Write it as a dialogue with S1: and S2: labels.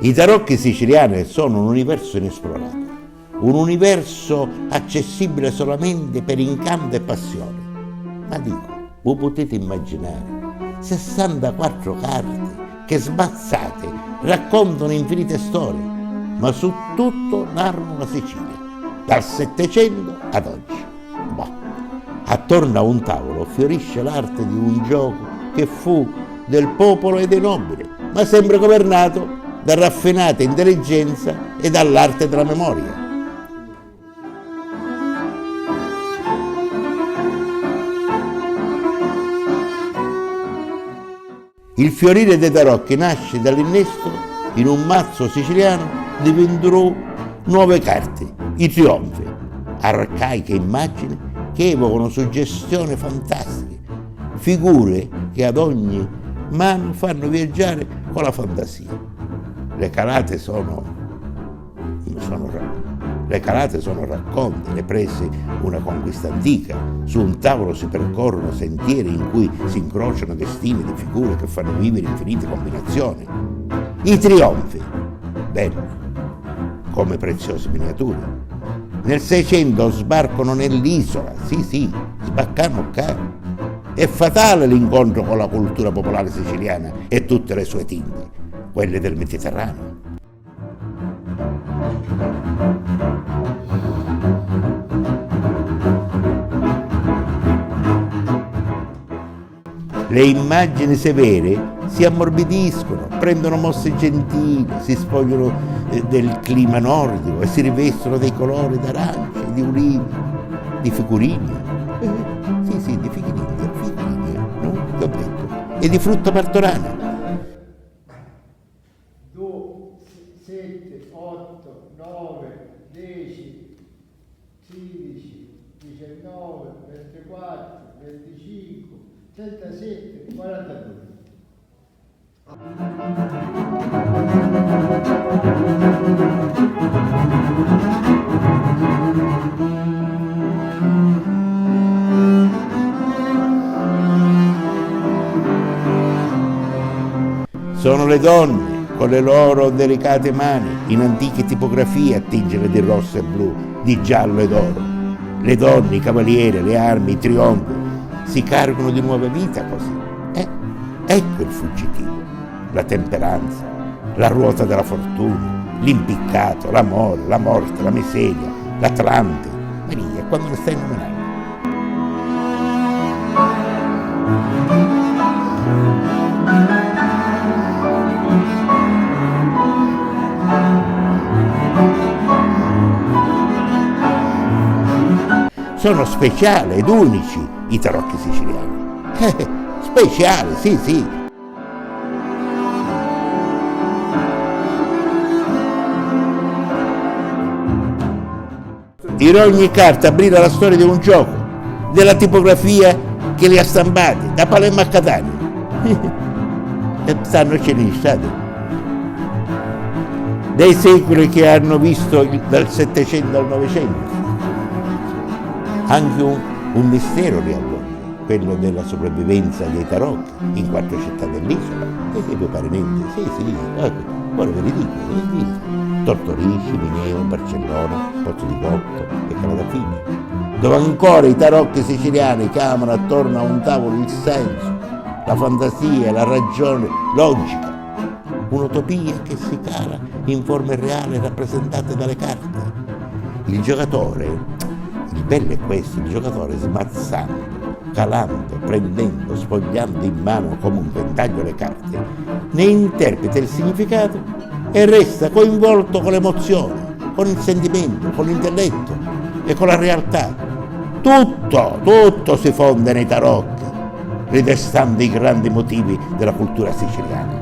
S1: I tarocchi siciliani sono un universo inesplorato, un universo accessibile solamente per incanto e passione. Ma dico, voi potete immaginare 64 carte che sbazzate raccontano infinite storie, ma su tutto narrano la Sicilia, dal Settecento ad oggi. Boh. Attorno a un tavolo fiorisce l'arte di un gioco che fu del popolo e dei nobili, ma sempre governato da raffinata intelligenza e dall'arte della memoria. Il fiorire dei tarocchi nasce dall'innesto in un mazzo siciliano di 22 nuove carte, i trionfi, arcaiche immagini che evocano suggestioni fantastiche, figure che ad ogni mano fanno viaggiare con la fantasia. Le calate sono racconti, le prese una conquista antica. Su un tavolo si percorrono sentieri in cui si incrociano destini di figure che fanno vivere infinite combinazioni. I trionfi, belli, come preziose miniature. Nel Seicento sbarcano nell'isola, sì, sbarcano qua. È fatale l'incontro con la cultura popolare siciliana e tutte le sue tinte, quelle del Mediterraneo. Le immagini severe si ammorbidiscono, prendono mosse gentili, si spogliano del clima nordico e si rivestono dei colori d'arancia, di ulivi, di figurini. Sì, di figurini, no? Che ho detto. E di frutta martorana.
S2: 7, 8, 9, 10, 16, 19, 24, 25, 37, 42.
S1: Sono le donne con le loro delicate mani in antiche tipografie a tingere di rosso e blu, di giallo ed oro. Le donne, i cavalieri, le armi, i trionfi si caricano di nuova vita così. Ecco il fuggitivo, la temperanza, la ruota della fortuna, l'impiccato, l'amore, la morte, la miseria, l'Atlante. Maria, quando ne stai nominando? Sono speciali ed unici i tarocchi siciliani. Speciali, sì. In ogni carta brilla la storia di un gioco, della tipografia che li ha stampati, da Palermo a Catania. E stanno cenissati. Dei secoli che hanno visto dal Settecento al Novecento. Anche un mistero li avvolge, quello della sopravvivenza dei tarocchi in 4 città dell'isola. E che vi pare niente? Sì, ora ve li dico. Tortorici, Mineo, Barcellona, Pozzo di Cotto e Calatafimi, dove ancora i tarocchi siciliani chiamano attorno a un tavolo il senso, la fantasia, la ragione logica. Un'utopia che si cala in forme reali rappresentate dalle carte. Il bello è questo, il giocatore smazzando, calando, prendendo, spogliando in mano come un ventaglio le carte, ne interpreta il significato e resta coinvolto con l'emozione, con il sentimento, con l'intelletto e con la realtà. Tutto si fonde nei tarocchi, ridestando i grandi motivi della cultura siciliana.